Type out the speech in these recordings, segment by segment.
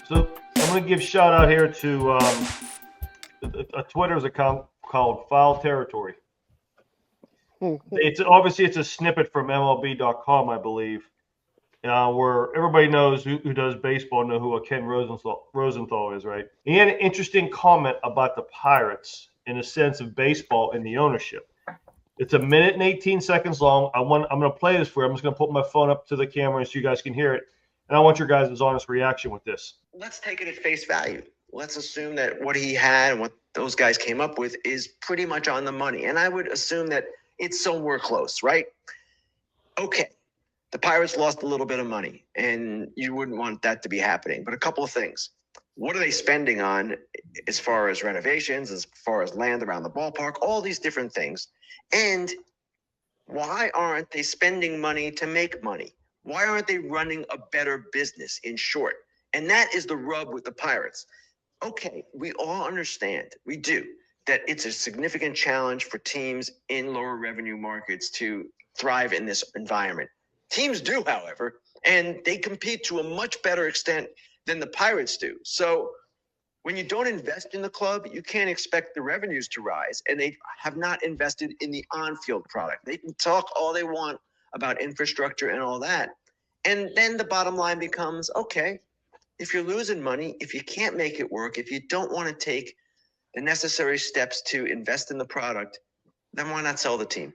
So I'm going to give shout out here to a Twitter's account called Foul Territory. It's a snippet from MLB.com, I believe, where everybody knows who does baseball know who a Ken Rosenthal is, right? He had an interesting comment about the Pirates in a sense of baseball and the ownership. It's 1 minute and 18 seconds long. I'm going to play this for you. I'm just going to put my phone up to the camera so you guys can hear it. And I want your guys' honest reaction with this. Let's take it at face value. Let's assume that what he had and what those guys came up with is pretty much on the money. And I would assume that it's somewhere close, right? Okay. The Pirates lost a little bit of money, and you wouldn't want that to be happening. But a couple of things. What are they spending on as far as renovations, as far as land around the ballpark, all these different things? And why aren't they spending money to make money? Why aren't they running a better business, in short? And that is the rub with the Pirates. Okay, we all understand, we do, that it's a significant challenge for teams in lower revenue markets to thrive in this environment. Teams do, however, and they compete to a much better extent than the Pirates do. So when you don't invest in the club, you can't expect the revenues to rise, and they have not invested in the on-field product. They can talk all they want about infrastructure and all that. And then the bottom line becomes, okay, if you're losing money, if you can't make it work, if you don't want to take the necessary steps to invest in the product, then why not sell the team?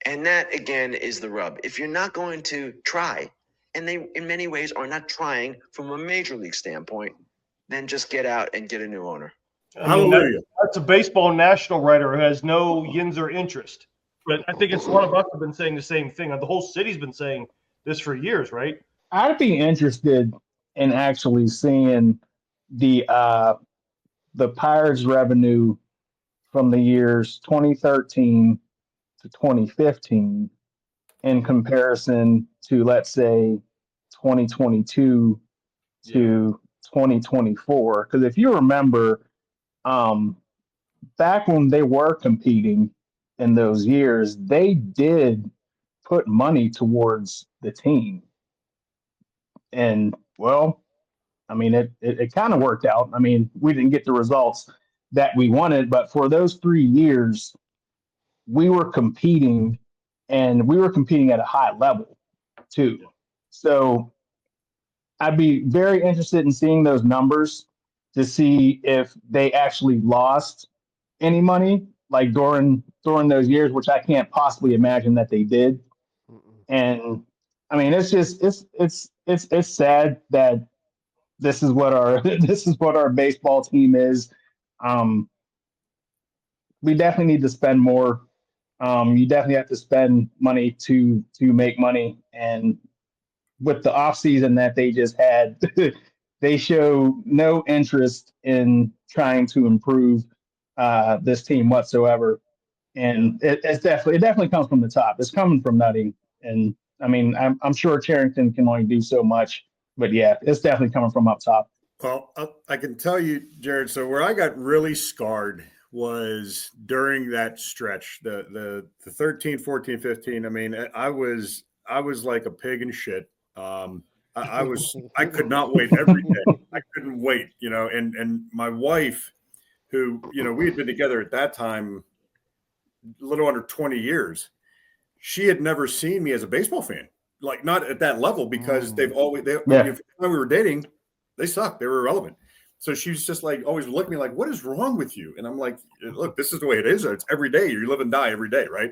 And that, again, is the rub. If you're not going to try, and they in many ways are not trying from a major league standpoint, then just get out and get a new owner. Hallelujah. That's a baseball national writer who has no yinzer interest. But I think it's a lot of us have been saying the same thing. The whole city's been saying this for years, right? I'd be interested in actually seeing the Pirates revenue from the years 2013 to 2015 in comparison to, let's say, 2022 to 2024. Because if you remember, back when they were competing in those years, they did put money towards the team. And, well, I mean, it kind of worked out. I mean, we didn't get the results that we wanted, but for those 3 years, we were competing, and we were competing at a high level too. So I'd be very interested in seeing those numbers to see if they actually lost any money, like during those years, which I can't possibly imagine that they did. And I mean, it's just it's sad that this is what our baseball team is. We definitely need to spend more. You definitely have to spend money to make money. And with the off season that they just had, they show no interest in trying to improve this team whatsoever. And it definitely comes from the top. It's coming from Nutting. And I mean, I'm sure Charrington can only do so much, but yeah, it's definitely coming from up top. Well, I can tell you, Jared, so where I got really scarred was during that stretch, the 13, 14, 15. I mean, I was like a pig in shit. I could not wait every day. I couldn't wait, and my wife, who, we had been together at that time a little under 20 years. She had never seen me as a baseball fan, like not at that level, because when we were dating, they sucked. They were irrelevant. So she was just like always looking at me like, what is wrong with you? And I'm like, look, this is the way it is. It's every day. You live and die every day, right?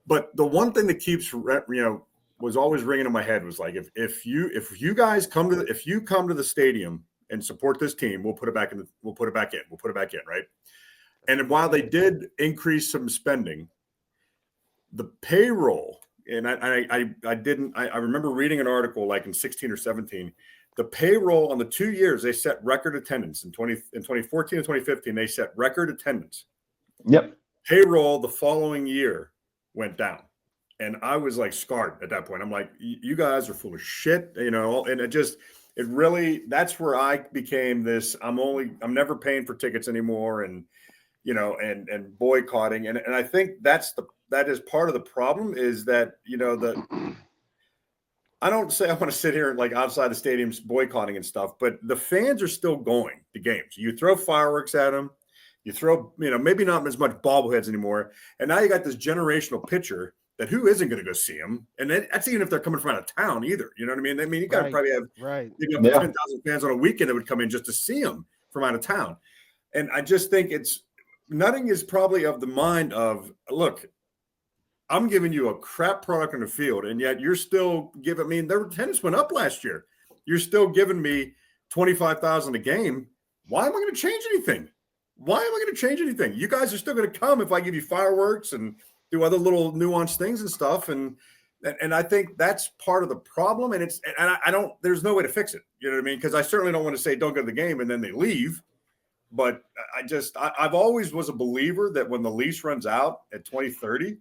But the one thing that keeps, was always ringing in my head was like, if you guys come to the stadium and support this team, we'll put it back in, right? And while they did increase some spending, the payroll, and I remember reading an article like in 16 or 17, the payroll on the 2 years, they set record attendance in 2014 and 2015, they set record attendance. Yep. Payroll the following year went down. And I was like scarred at that point. I'm like, you guys are full of shit, and it really, that's where I became this, I'm never paying for tickets anymore. And, and boycotting. And I think that's that is part of the problem is that, I don't say I want to sit here and like outside the stadiums boycotting and stuff, but the fans are still going to games. You throw fireworks at them, you throw, maybe not as much bobbleheads anymore. And now you got this generational pitcher that who isn't going to go see him? And that's even if they're coming from out of town either. You know what I mean? I mean, you got to probably have maybe up to 10,000 fans on a weekend that would come in just to see him from out of town. And I just think Nutting is probably of the mind of, look, I'm giving you a crap product on the field, and yet you're still giving me. Their attendance went up last year. You're still giving me 25,000 a game. Why am I going to change anything? Why am I going to change anything? You guys are still going to come if I give you fireworks and do other little nuanced things and stuff. And I think that's part of the problem. And I don't. There's no way to fix it. You know what I mean? Because I certainly don't want to say don't go to the game and then they leave. But I've always was a believer that when the lease runs out at 2030.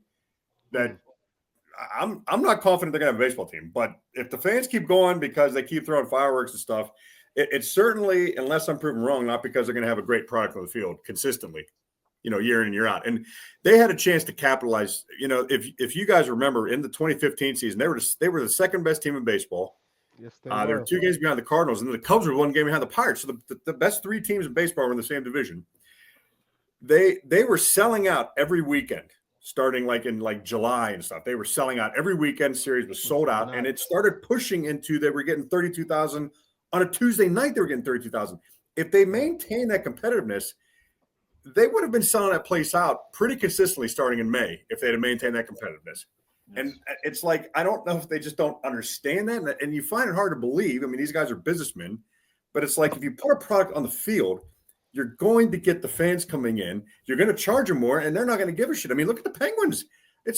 That I'm not confident they're going to have a baseball team, but if the fans keep going because they keep throwing fireworks and stuff, it's certainly, unless I'm proven wrong, not because they're going to have a great product on the field consistently, year in and year out. And they had a chance to capitalize. If you guys remember in the 2015 season, they were the second best team in baseball. Yes, they were 2 games behind the Cardinals, and then the Cubs were 1 game behind the Pirates. So the best 3 teams in baseball were in the same division. They were selling out every weekend. Starting in July and stuff. They were selling out. Every weekend series was sold out. And it started pushing into they were getting 32,000 on a Tuesday night. They were getting 32,000. If they maintain that competitiveness, they would have been selling that place out pretty consistently starting in May if they had maintained that competitiveness. Yes. And it's like, I don't know if they just don't understand that. And you find it hard to believe. I mean, these guys are businessmen, but it's like if you put a product on the field, you're going to get the fans coming in. You're going to charge them more, and they're not going to give a shit. I mean, look at the Penguins. It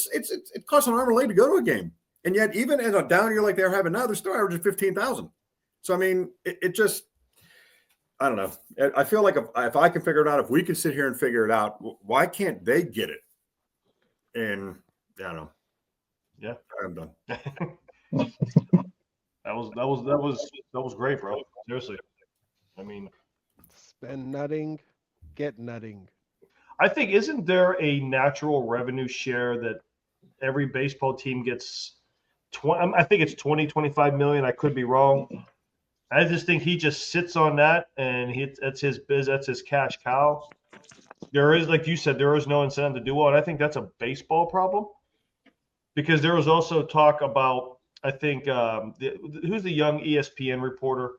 costs an arm and a leg to go to a game, and yet even in a down year like they're having now, they're still averaging 15,000. So I mean, it just I don't know. I feel like if I can figure it out, if we can sit here and figure it out, why can't they get it? And I don't know. Yeah, I'm done. That was great, bro. Seriously. I mean. Spend nutting, get nutting. I think, isn't there a natural revenue share that every baseball team gets? I think it's 25 million. I could be wrong. I just think he just sits on that, and that's his biz. That's his cash cow. There is, like you said, there is no incentive to do well, and I think that's a baseball problem. Because there was also talk about, I think, who's the young ESPN reporter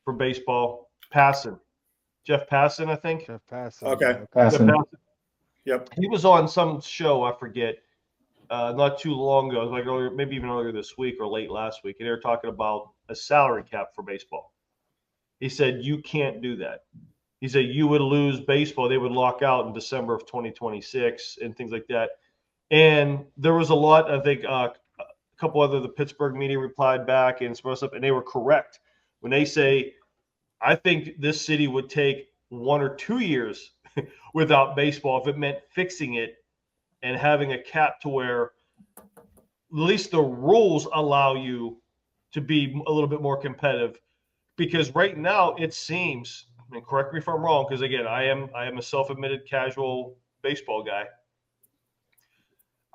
for baseball? Jeff Passan, I think. Jeff Passan. Okay. Passan. Yep. He was on some show, I forget, not too long ago, like earlier, maybe even earlier this week or late last week, and they were talking about a salary cap for baseball. He said, you can't do that. He said you would lose baseball. They would lock out in December of 2026 and things like that. And there was a lot, I think, a couple other, the Pittsburgh media replied back and some other stuff, and they were correct when they say, I think this city would take 1 or 2 years without baseball if it meant fixing it and having a cap to where at least the rules allow you to be a little bit more competitive. Because right now it seems, and correct me if I'm wrong, because again, I am a self-admitted casual baseball guy.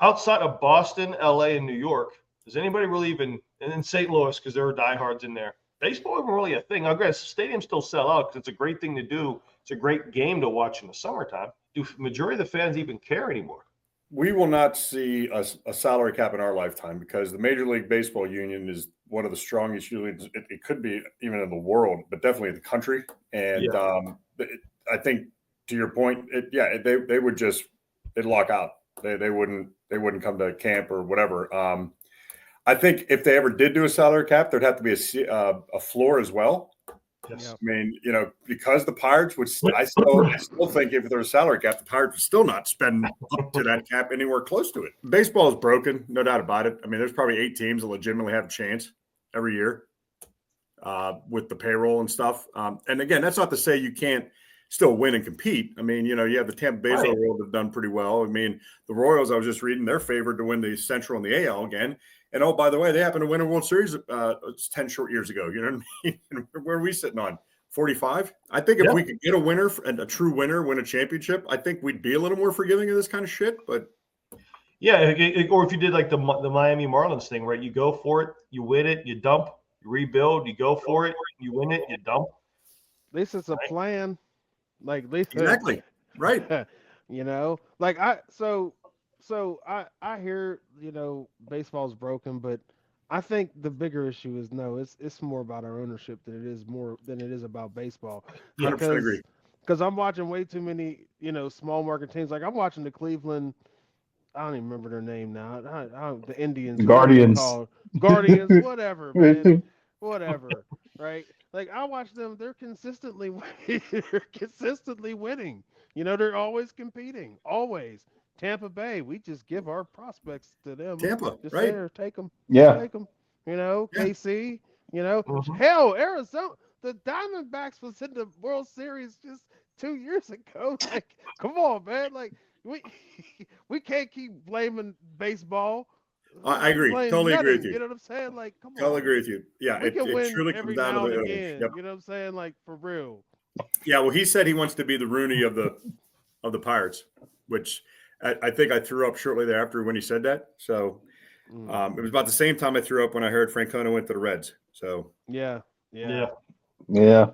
Outside of Boston, LA, and New York, does anybody really even, and in St. Louis, because there are diehards in there, baseball isn't really a thing. Now, granted, stadiums still sell out because it's a great thing to do. It's a great game to watch in the summertime. Do majority of the fans even care anymore? We will not see a salary cap in our lifetime because the Major League Baseball Union is one of the strongest unions. It could be even in the world, but definitely in the country. And I think to your point, they would just lock out. They wouldn't come to camp or whatever. I think if they ever did do a salary cap, there'd have to be a floor as well. Yes. I mean, because the Pirates would, I still think if there was a salary cap, the Pirates would still not spend up to that cap anywhere close to it. Baseball is broken, no doubt about it. I mean, there's probably 8 teams that legitimately have a chance every year with the payroll and stuff. And again, that's not to say you can't still win and compete. I mean, you have the Tampa Bay Rays have done pretty well. I mean, the Royals, I was just reading, they're favored to win the Central and the AL again. And, oh, by the way, they happened to win a World Series 10 short years ago. You know what I mean? And where are we sitting on? 45? I think if we could get a winner and a true winner win a championship, I think we'd be a little more forgiving of this kind of shit. But Yeah, or if you did like the Miami Marlins thing, right? You go for it, you win it, you dump, you rebuild, you go for it, you win it, you dump. At least it's a plan. Like at least, Exactly. Right. you know, like I hear, baseball's broken, but I think the bigger issue is no, it's more about our ownership than it is about baseball. 100% agree. Because I'm watching way too many, small market teams. Like I'm watching the Cleveland. I don't even remember their name now. The Indians, whatever they Guardians. call Guardians, whatever, man, whatever. Right? Like I watch them; they're consistently, they're consistently winning. They're always competing, always. Tampa Bay, we just give our prospects to them. Tampa, Just right? there, take them, Yeah. take them. Yeah. KC. Mhm. Hell, Arizona, the Diamondbacks was in the World Series just 2 years ago. Like, come on, man. Like, we we can't keep blaming baseball. I agree. Blame Totally agree with nutting. you. You know what I'm saying? Like, come Totally on. agree with you. Yeah, We can it win truly comes every down to now the and owners. again. Yep. You know what I'm saying? Like, for real. Yeah. Well, he said he wants to be the Rooney of the Pirates, which I think I threw up shortly thereafter when he said that. So it was about the same time I threw up when I heard Francona went to the Reds. So Yeah. Yeah. Yeah.